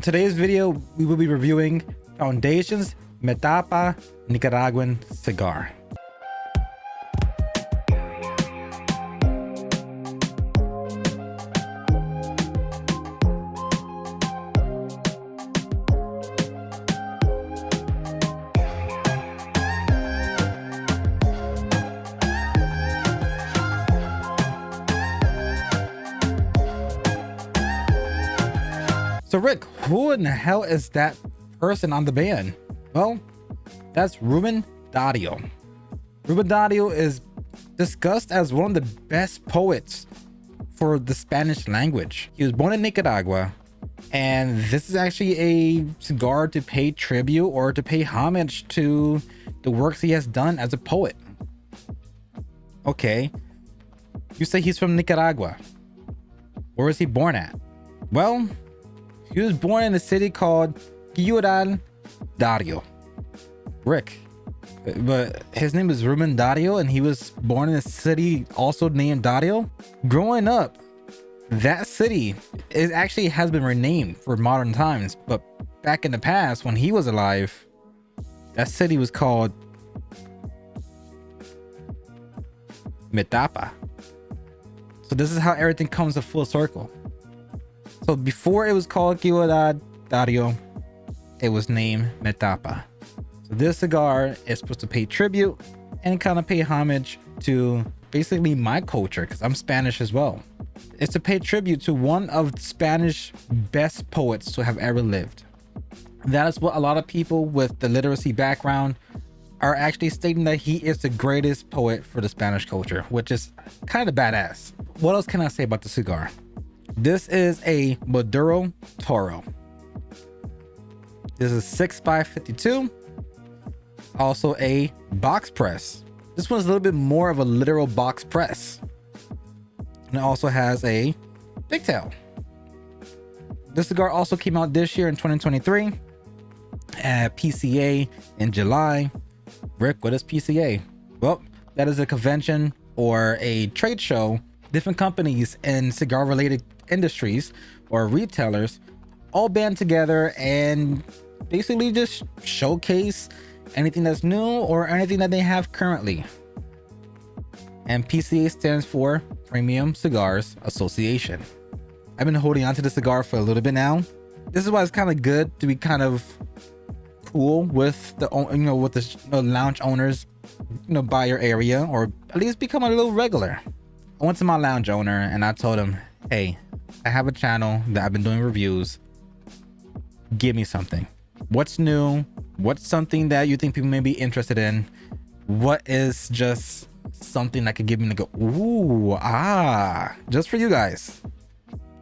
today's video, we will be reviewing Foundation's Metapa Nicaraguan cigar. So Rick, who in the hell is that person on the band? Well, that's Ruben Dario. Ruben Dario is discussed as one of the best poets for the Spanish language. He was born in Nicaragua, and this is actually a cigar to pay tribute or to pay homage to the works he has done as a poet. Okay, you say he's from Nicaragua. Where was he born at? Well, he was born in a city called Cigar Dario. Rick. But his name is Ruben Dario, and he was born in a city also named Dario. Growing up, that city actually has been renamed for modern times. But back in the past, when he was alive, that city was called Metapa. So this is how everything comes to full circle. So before it was called Cigar Dario, it was named Metapa. So this cigar is supposed to pay tribute and kind of pay homage to basically my culture, because I'm Spanish as well. It's to pay tribute to one of Spanish best poets to have ever lived. That is what a lot of people with the literacy background are actually stating, that he is the greatest poet for the Spanish culture, which is kind of badass. What else can I say about the cigar? This is a Maduro Toro. This is 6x52. Also a box press. This one's a little bit more of a literal box press. And it also has a pigtail. This cigar also came out this year in 2023 at PCA in July. Rick, what is PCA? Well, that is a convention or a trade show. Different companies in cigar related industries or retailers all band together and basically just showcase anything that's new or anything that they have currently. And PCA stands for Premium Cigars Association. I've been holding on to the cigar for a little bit now. This is why it's kind of good to be kind of cool with the with the lounge owners by your area, or at least become a little regular. I went to my lounge owner and I told him, hey, I have a channel that I've been doing reviews. Give me something. What's new? What's something that you think people may be interested in? What is just something that could give me to go, ooh, just for you guys,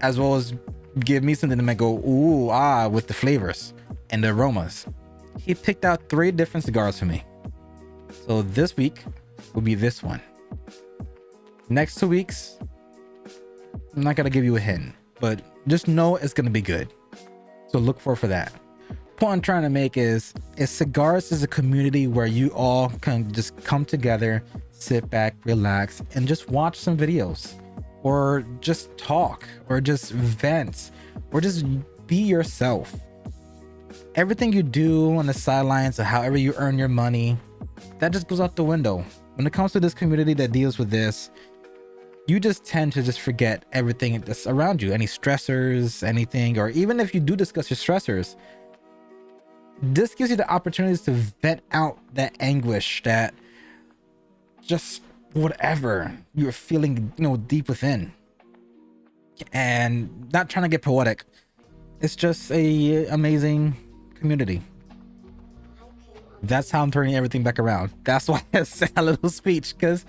as well as give me something to make go, ooh, with the flavors and the aromas. He picked out 3 different cigars for me. So this week will be this one. Next 2 weeks, I'm not gonna give you a hint, but just know it's gonna be good. So look for that. Point I'm trying to make is Cigars is a community where you all can just come together, sit back, relax, and just watch some videos, or just talk, or just vent, or just be yourself. Everything you do on the sidelines, or however you earn your money, that just goes out the window. When it comes to this community that deals with this, you just tend to just forget everything that's around you, any stressors, anything, or even if you do discuss your stressors, this gives you the opportunities to vent out that anguish, that just whatever you're feeling, deep within. And not trying to get poetic, it's just a amazing community. That's how I'm turning everything back around. That's why I said a little speech, because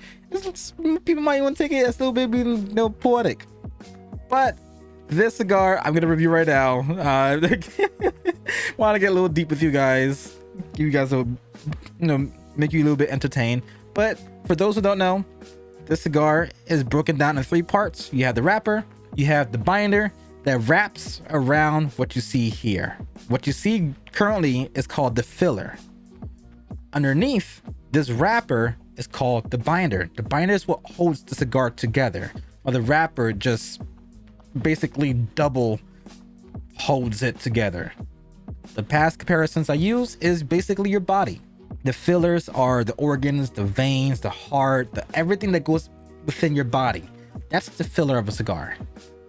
people might want to take it as a little bit poetic. But this cigar I'm gonna review right now. Want to get a little deep with you guys. You guys will, make you a little bit entertained. But for those who don't know, this cigar is broken down in 3 parts. You have the wrapper, you have the binder that wraps around what you see here. What you see currently is called the filler. Underneath this wrapper is called the binder. The binder is what holds the cigar together, while the wrapper just basically double holds it together. The past comparisons I use is basically your body. The fillers are the organs, the veins, the heart, everything that goes within your body. That's the filler of a cigar.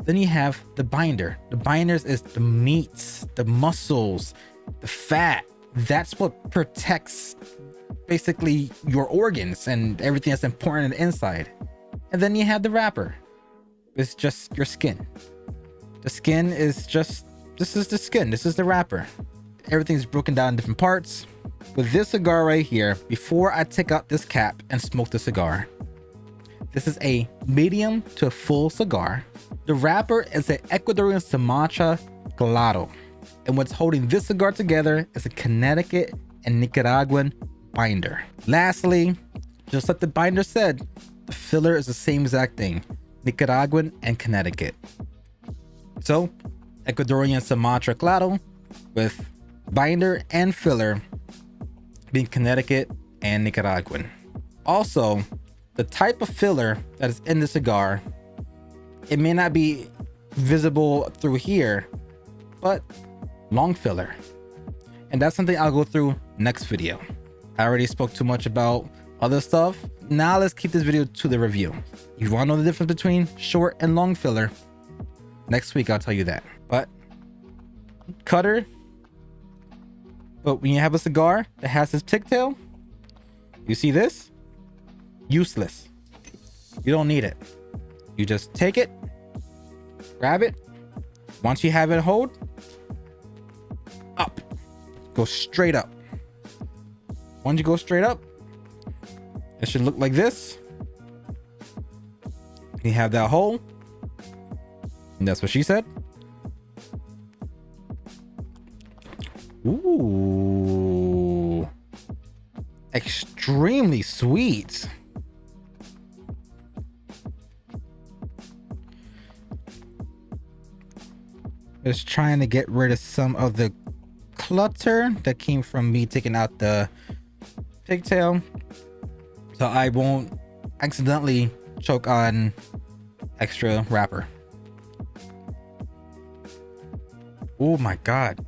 Then you have the binder. The binders is the meats, the muscles, the fat. That's what protects basically your organs and everything that's important on the inside. And then you have the wrapper. It's just your skin. The skin is just, this is the skin. This is the wrapper. Everything's broken down in different parts. With this cigar right here, before I take out this cap and smoke the cigar, this is a medium to full cigar. The wrapper is an Ecuadorian Sumatra Claro. And what's holding this cigar together is a Connecticut and Nicaraguan binder. Lastly, just like the binder said, the filler is the same exact thing, Nicaraguan and Connecticut. So, Ecuadorian Sumatra Claro with binder and filler being Connecticut and Nicaraguan. Also, the type of filler that is in the cigar, it may not be visible through here, but long filler. And that's something I'll go through next video. I already spoke too much about other stuff. Now let's keep this video to the review. You want to know the difference between short and long filler? Next week I'll tell you that. But cutter. But when you have a cigar that has this pigtail, you see this? Useless. You don't need it. You just take it, grab it. Once you have it hold, up. Go straight up. Once you go straight up, it should look like this. You have that hole. And that's what she said. Ooh. Extremely sweet. Just trying to get rid of some of the clutter that came from me taking out the pigtail, so I won't accidentally choke on extra wrapper. Oh my god.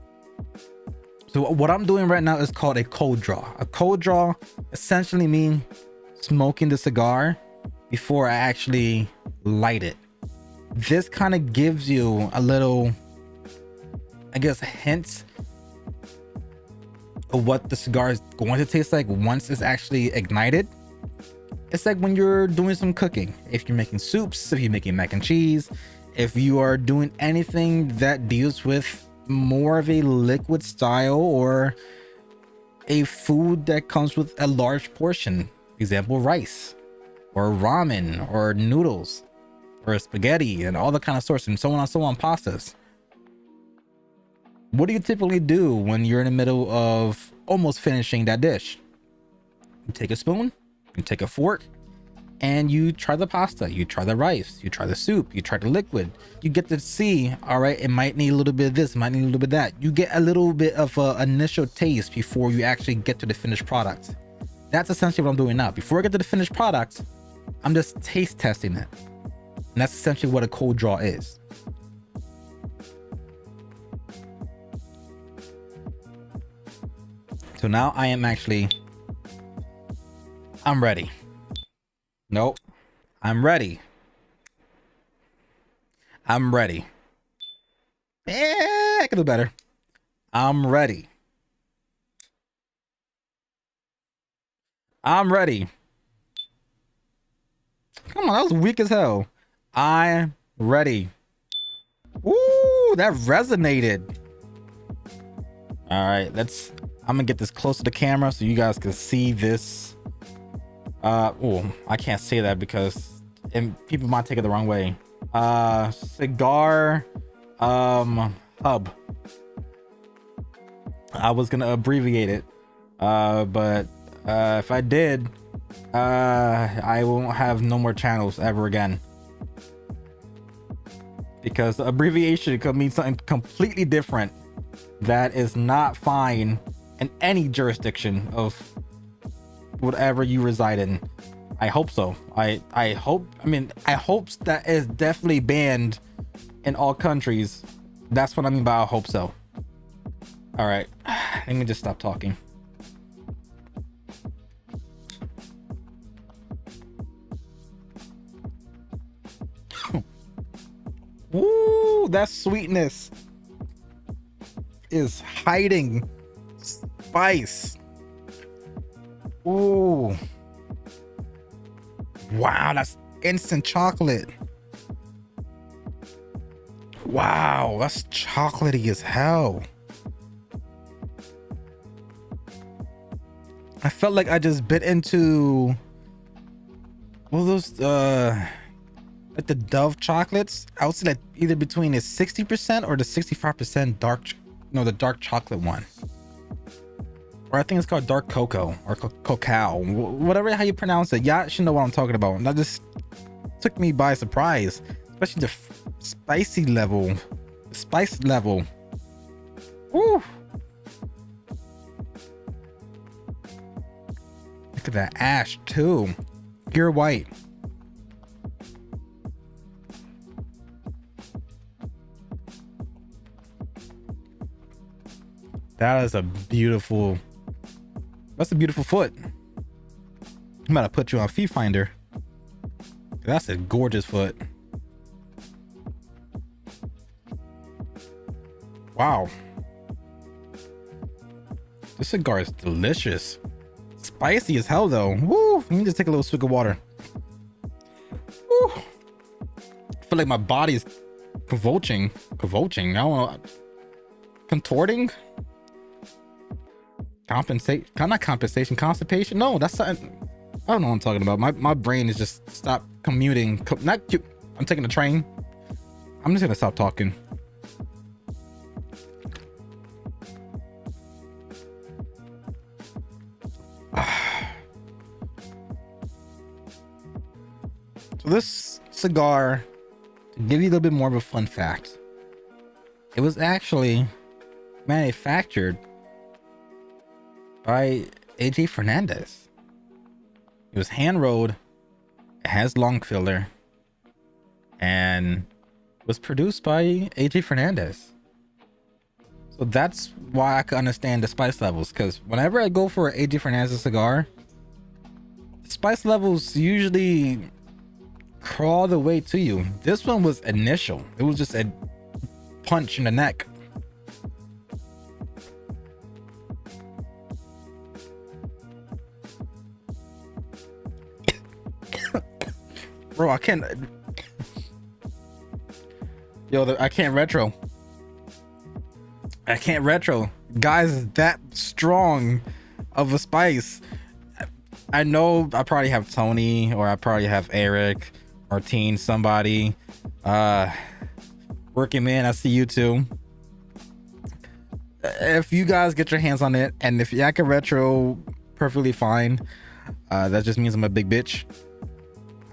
So what I'm doing right now is called a cold draw. A cold draw essentially means smoking the cigar before I actually light it. This kind of gives you a little, I guess, hint of what the cigar is going to taste like once it's actually ignited. It's like when you're doing some cooking. If you're making soups, if you're making mac and cheese, if you are doing anything that deals with more of a liquid style or a food that comes with a large portion, example rice or ramen or noodles or spaghetti and all the kind of sorts and so on and so on, pastas. What do you typically do when you're in the middle of almost finishing that dish? You take a spoon, you take a fork, and you try the pasta, you try the rice, you try the soup, you try the liquid. You get to see, all right, it might need a little bit of this, it might need a little bit of that. You get a little bit of an initial taste before you actually get to the finished product. That's essentially what I'm doing now. Before I get to the finished product, I'm just taste testing it. And that's essentially what a cold draw is. So now I am actually, I'm ready. Nope. I'm ready. I'm ready. I can do better. I'm ready. I'm ready. Come on, that was weak as hell. I'm ready. Ooh, that resonated. All right, I'm gonna get this close to the camera so you guys can see this. Oh, I can't say that because people might take it the wrong way. Cigar hub. I was gonna abbreviate it, but if I did, I won't have no more channels ever again, because the abbreviation could mean something completely different that is not fine in any jurisdiction of whatever you reside in. I hope so. I hope that is definitely banned in all countries That's what I mean by I hope so. All right, let me just stop talking. Ooh, that sweetness is hiding spice. Ooh. Wow, that's instant chocolate. Wow, that's chocolatey as hell. I felt like I just bit into one of those like the Dove chocolates. I would say like either between the 60% or the 65% dark, the dark chocolate one. Or I think it's called dark cocoa or cacao, whatever how you pronounce it. Y'all should know what I'm talking about. And that just took me by surprise, especially the spice level. Woo! Look at that ash too, pure white. That is that's a beautiful foot. I'm about to put you on Feet Finder. That's a gorgeous foot. Wow. This cigar is delicious. Spicy as hell though. Woo! Let me just take a little swig of water. Woo! I feel like my body is convulsing. I don't know. Contorting? Constipation? No, that's something. I don't know what I'm talking about. My brain is just stopped commuting. I'm taking the train. I'm just gonna stop talking. So this cigar, to give you a little bit more of a fun fact, it was actually manufactured by AJ Fernandez. It was hand rolled, it has long filler, and was produced by AJ Fernandez. So that's why I can understand the spice levels, because whenever I go for an AJ Fernandez cigar, the spice levels usually crawl the way to you. This one was initial. It was just a punch in the neck. Bro, I can't. I can't retro. Guys, that strong of a spice. I know I probably have Tony, or I probably have Eric, Martine, somebody. Working man, I see you too. If you guys get your hands on it, and if y'all can retro, perfectly fine. That just means I'm a big bitch.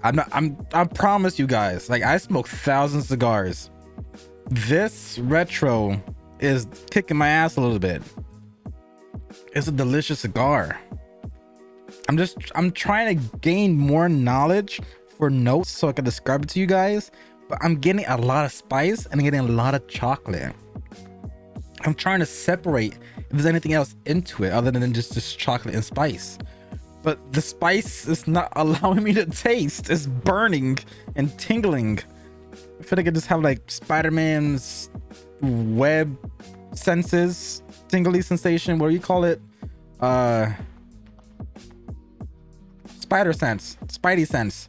I promise you guys, like, I smoke thousands of cigars. This retro is kicking my ass a little bit. It's a delicious cigar. I'm trying to gain more knowledge for notes so I can describe it to you guys, but I'm getting a lot of spice and I'm getting a lot of chocolate. I'm trying to separate if there's anything else into it other than just chocolate and spice. But the spice is not allowing me to taste. It's burning and tingling. I feel like I just have like Spider-Man's web senses, tingly sensation. What do you call it? Spidey sense.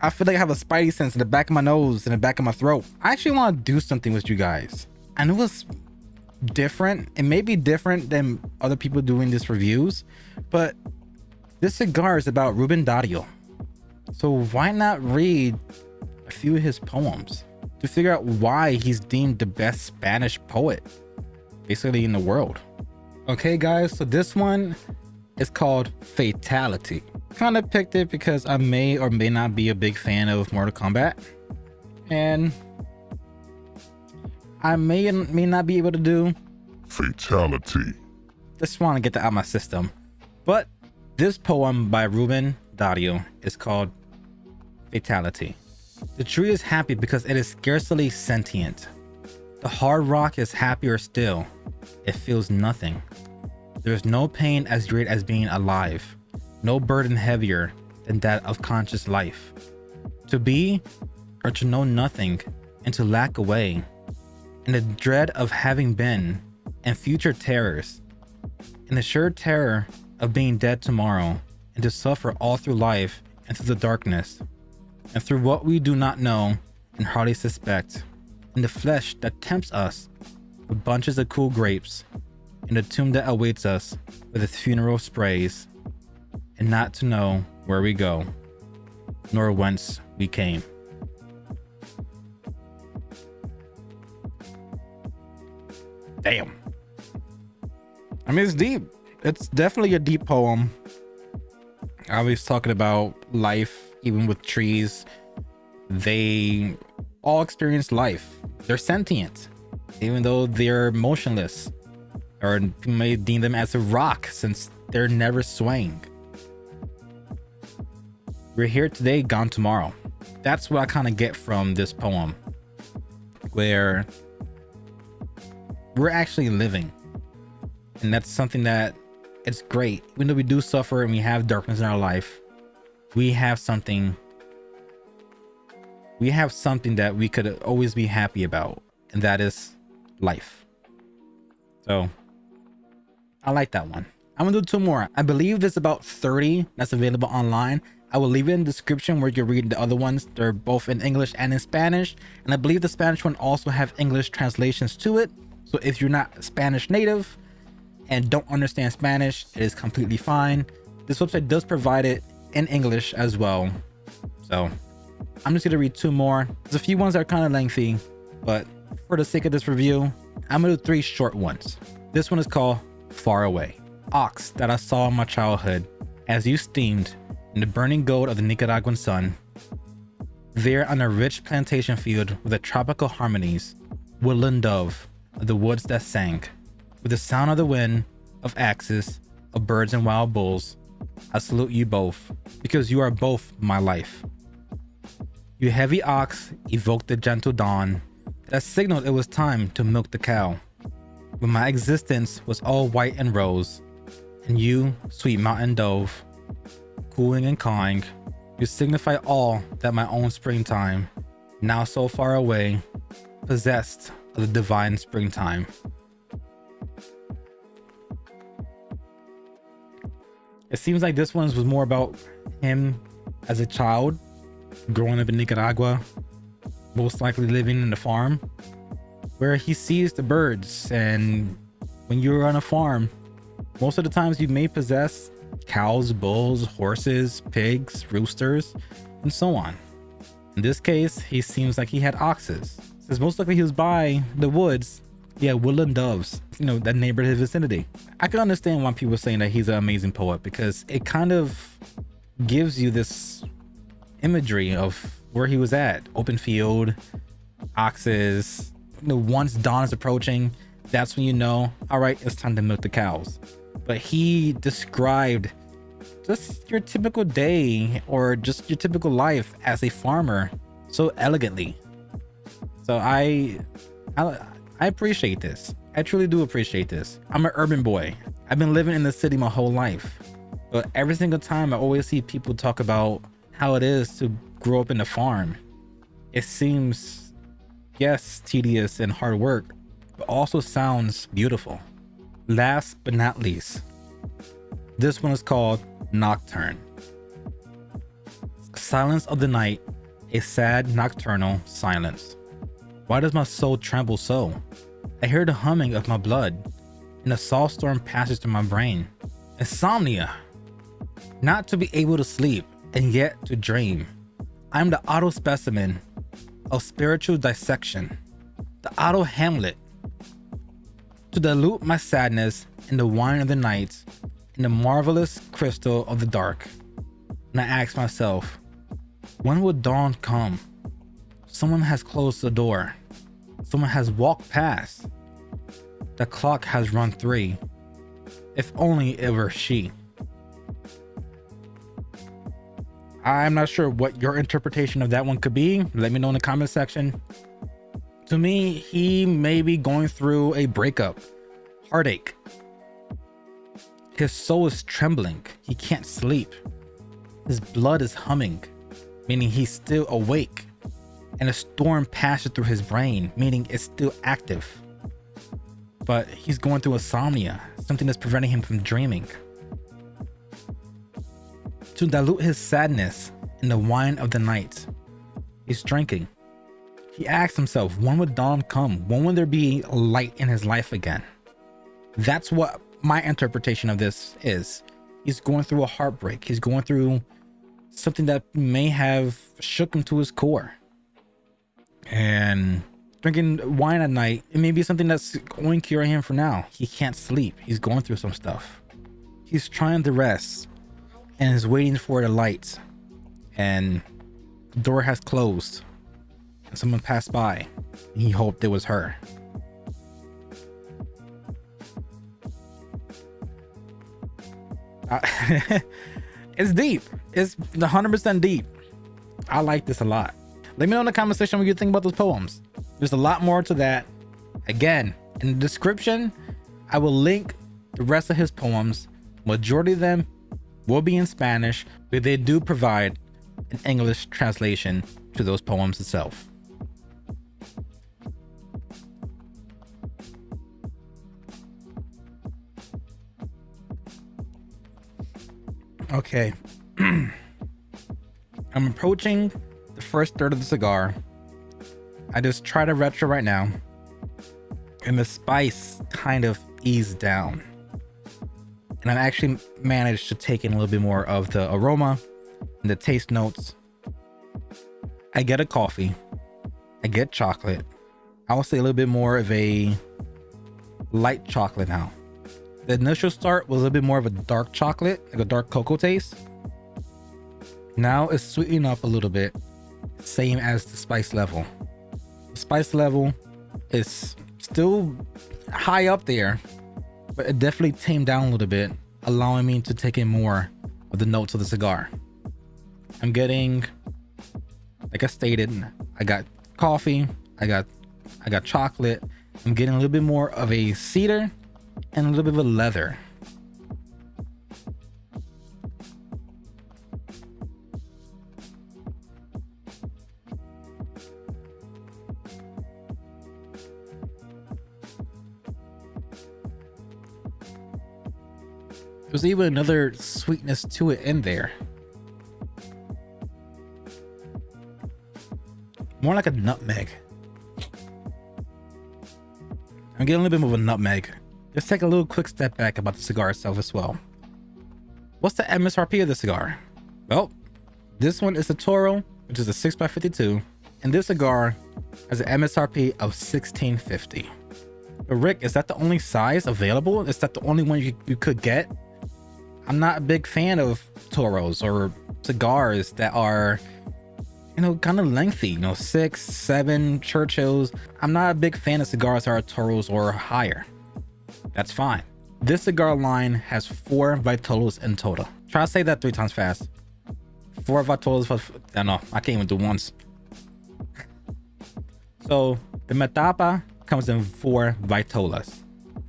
I feel like I have a Spidey sense in the back of my nose and the back of my throat. I actually want to do something with you guys. I know it's different. It may be different than other people doing these reviews, but this cigar is about Ruben Dario. So why not read a few of his poems to figure out why he's deemed the best Spanish poet basically in the world? Okay guys, so this one is called Fatality. Kind of picked it because I may or may not be a big fan of Mortal Kombat, and I may not be able to do Fatality. Just want to get that out of my system. But this poem by Ruben Dario is called Fatality. The tree is happy because it is scarcely sentient. The hard rock is happier still. It feels nothing. There is no pain as great as being alive, no burden heavier than that of conscious life. To be or to know nothing and to lack away, and the dread of having been, and future terrors, and the sure terror of being dead tomorrow, and to suffer all through life and through the darkness, and through what we do not know and hardly suspect, in the flesh that tempts us with bunches of cool grapes, in the tomb that awaits us with its funeral sprays, and not to know where we go, nor whence we came. Damn. I mean, it's deep. It's definitely a deep poem. I was talking about life, even with trees. They all experience life. They're sentient, even though they're motionless, or you may deem them as a rock since they're never swaying. We're here today, gone tomorrow. That's what I kind of get from this poem, where we're actually living. And that's something that it's great. Even though we do suffer and we have darkness in our life, we have something that we could always be happy about, and that is life. So I like that one. I'm gonna do 2 more. I believe there's about 30 that's available online. I will leave it in the description where you can read the other ones. They're both in English and in Spanish, and I believe the Spanish one also have English translations to it. So if you're not Spanish native and don't understand Spanish, it is completely fine. This website does provide it in English as well. So I'm just gonna read 2 more. There's a few ones that are kind of lengthy, but for the sake of this review, I'm gonna do 3 short ones. This one is called Far Away. Ox that I saw in my childhood as you steamed in the burning gold of the Nicaraguan sun. There on a rich plantation field with the tropical harmonies, woodland dove of the woods that sang, with the sound of the wind, of axes, of birds and wild bulls, I salute you both, because you are both my life. You heavy ox evoked the gentle dawn that signaled it was time to milk the cow. When my existence was all white and rose, and you, sweet mountain dove, cooling and cawing, you signify all that my own springtime, now so far away, possessed of the divine springtime. It seems like this one was more about him as a child, growing up in Nicaragua, most likely living in the farm, where he sees the birds. And when you're on a farm, most of the times you may possess cows, bulls, horses, pigs, roosters, and so on. In this case, he seems like he had oxes. Since most likely he was by the woods, he had woodland doves, that neighborhood vicinity. I can understand why people are saying that he's an amazing poet, because it kind of gives you this imagery of where he was at. Open field, oxes. Once dawn is approaching, that's when you know, all right, it's time to milk the cows. But he described just your typical day or just your typical life as a farmer so elegantly. So I appreciate this. I truly do appreciate this. I'm an urban boy. I've been living in the city my whole life, but every single time I always see people talk about how it is to grow up in a farm. It seems, yes, tedious and hard work, but also sounds beautiful. Last but not least, this one is called Nocturne. Silence of the night, a sad nocturnal silence. Why does my soul tremble so? I hear the humming of my blood, and a soft storm passes through my brain. Insomnia. Not to be able to sleep, and yet to dream. I am the auto specimen of spiritual dissection, the auto Hamlet. To dilute my sadness in the wine of the night, in the marvelous crystal of the dark. And I ask myself, when will dawn come? Someone has closed the door. Someone has walked past. The clock has run 3. If only it were she. I'm not sure what your interpretation of that one could be. Let me know in the comment section. To me, he may be going through a breakup, heartache. His soul is trembling. He can't sleep. His blood is humming, meaning he's still awake. And a storm passes through his brain, meaning it's still active. But he's going through insomnia, something that's preventing him from dreaming. To dilute his sadness in the wine of the night, he's drinking. He asks himself, when would dawn come? When will there be light in his life again? That's what my interpretation of this is. He's going through a heartbreak. He's going through something that may have shook him to his core. And drinking wine at night, it may be something that's going to cure him for now. He can't sleep. He's going through some stuff. He's trying to rest and is waiting for the light. And the door has closed. And someone passed by. And he hoped it was her. It's deep. It's 100% deep. I like this a lot. Let me know in the comment section what you think about those poems. There's a lot more to that. Again, in the description, I will link the rest of his poems. Majority of them will be in Spanish, but they do provide an English translation to those poems itself. Okay. I'm approaching the first third of the cigar. I just try to retro right now, and the spice kind of eased down, and I actually managed to take in a little bit more of the aroma and the taste notes. I get a coffee, I get chocolate. I will say a little bit more of a light chocolate now. The initial start was a little bit more of a dark chocolate, like a dark cocoa taste. Now it's sweetening up a little bit, same as the spice level. The spice level is still high up there, but it definitely tamed down a little bit, allowing me to take in more of the notes of the cigar. I'm getting, like I stated, I got coffee, I got chocolate. I'm getting a little bit more of a cedar and a little bit of a leather. There's even another sweetness to it in there. More like a nutmeg. I'm getting a little bit more of a nutmeg. Let's take a little quick step back about the cigar itself as well. What's the MSRP of the cigar? Well, this one is a Toro, which is a 6x52, and this cigar has an MSRP of $16.50. But Rick, is that the only size available? Is that the only one you could get? I'm not a big fan of Toros or cigars that are, kind of lengthy, 6, 7 Churchills. I'm not a big fan of cigars that are Toros or higher. That's fine. This cigar line has 4 Vitolas in total. Try to say that 3 times fast. 4 Vitolas for, no, I can't even do once. So the Metapa comes in 4 Vitolas.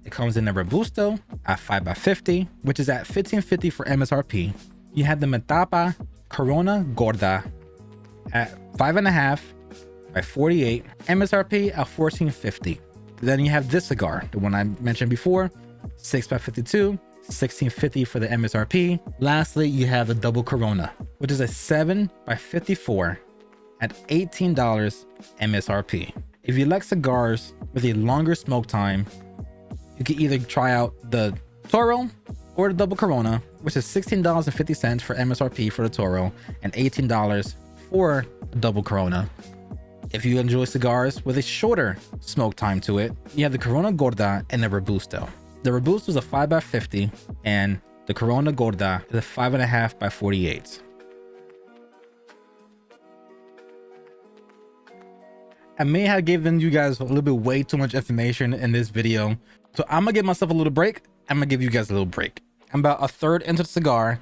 It comes in the Robusto at 5x50, which is at $15.50 for MSRP. You have the Metapa Corona Gorda at 5.5 by 48, MSRP at $14.50. Then you have this cigar, the one I mentioned before, 6x52, $16.50 for the MSRP. Lastly, you have the Double Corona, which is a 7x54 at $18 MSRP. If you like cigars with a longer smoke time, you can either try out the Toro or the Double Corona, which is $16.50 for MSRP for the Toro and $18 for the Double Corona. If you enjoy cigars with a shorter smoke time to it, you have the Corona Gorda and the Robusto. The Robusto is a 5x50 and the Corona Gorda is a 5.5 by 48. I may have given you guys a little bit way too much information in this video, so I'm gonna give myself a little break. I'm gonna give you guys a little break. I'm about a third into the cigar.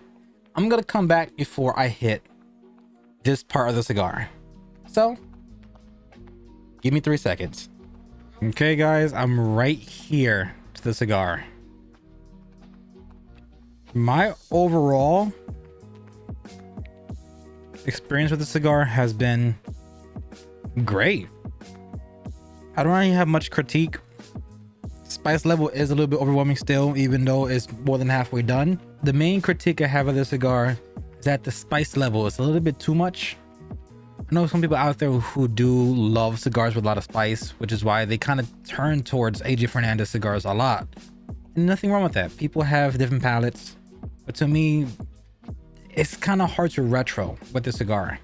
I'm gonna come back before I hit this part of the cigar. So give me 3 seconds. Okay, guys, I'm right here to the cigar. My overall experience with the cigar has been great. I don't really have much critique. Spice level is a little bit overwhelming still, even though it's more than halfway done. The main critique I have of the cigar is that the spice level is a little bit too much. I know some people out there who do love cigars with a lot of spice, which is why they kind of turn towards AJ Fernandez cigars a lot. And nothing wrong with that. People have different palates, but to me, it's kind of hard to retro with the cigar.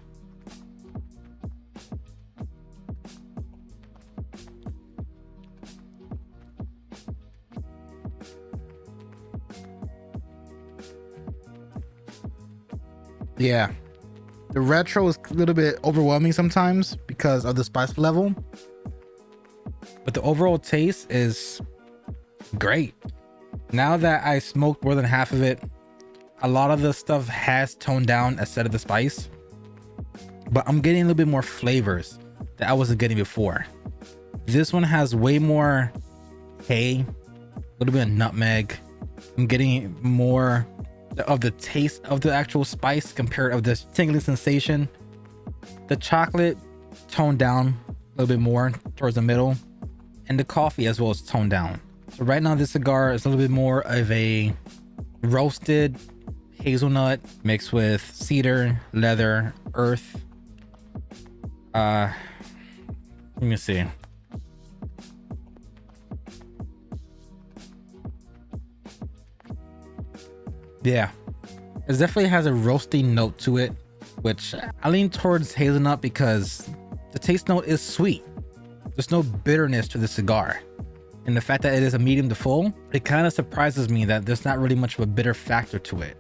Yeah, the retro is a little bit overwhelming sometimes because of the spice level, but the overall taste is great. Now that I smoked more than half of it, a lot of the stuff has toned down instead of the spice, but I'm getting a little bit more flavors that I wasn't getting before. This one has way more hay, a little bit of nutmeg. I'm getting more of the taste of the actual spice compared of this tingling sensation. The chocolate toned down a little bit more towards the middle, and the coffee as well as toned down. So right now this cigar is a little bit more of a roasted hazelnut mixed with cedar, leather, earth. Let me see. Yeah, it definitely has a roasty note to it, which I lean towards hazelnut because the taste note is sweet. There's no bitterness to the cigar. And the fact that it is a medium to full, it kind of surprises me that there's not really much of a bitter factor to it.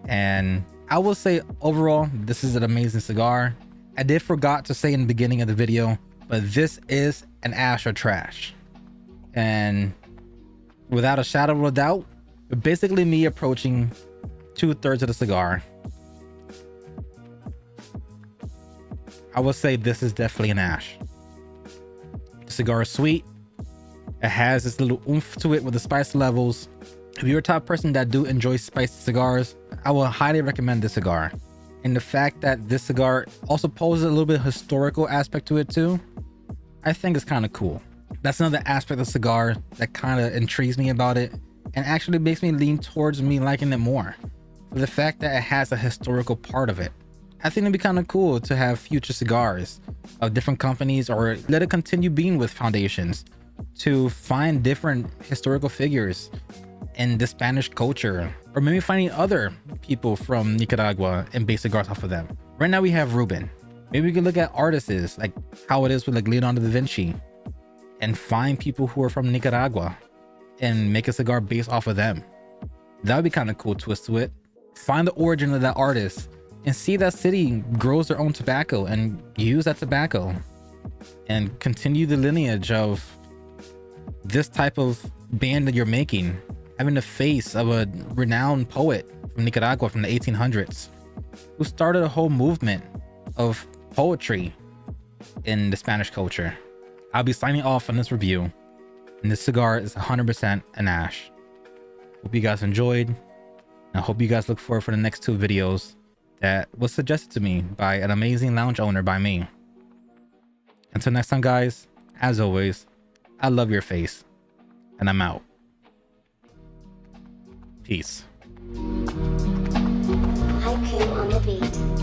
And I will say overall, this is an amazing cigar. I did forgot to say in the beginning of the video, but this is an ash or trash. And without a shadow of a doubt, basically me approaching 2/3 of the cigar, I would say this is definitely an ash. The cigar is sweet. It has this little oomph to it with the spice levels. If you're a type of person that do enjoy spiced cigars, I will highly recommend this cigar. And the fact that this cigar also poses a little bit of historical aspect to it too, I think is kind of cool. That's another aspect of the cigar that kind of intrigues me about it, and actually makes me lean towards me liking it more, for the fact that it has a historical part of it. I think it'd be kind of cool to have future cigars of different companies, or let it continue being with foundations, to find different historical figures in the Spanish culture, or maybe finding other people from Nicaragua and base cigars off of them. Right now we have Ruben. Maybe we could look at artists like how it is with like Leonardo da Vinci, and find people who are from Nicaragua and make a cigar based off of them. That would be kind of cool twist to it. Find the origin of that artist and see that city grows their own tobacco and use that tobacco and continue the lineage of this type of band that you're making, having the face of a renowned poet from Nicaragua from the 1800s who started a whole movement of poetry in the Spanish culture. I'll be signing off on this review, and this cigar is 100% an ash. Hope you guys enjoyed, and I hope you guys look forward for the next 2 videos that was suggested to me by an amazing lounge owner by me. Until next time, guys, as always, I love your face, and I'm out. Peace. Haiku on the beat.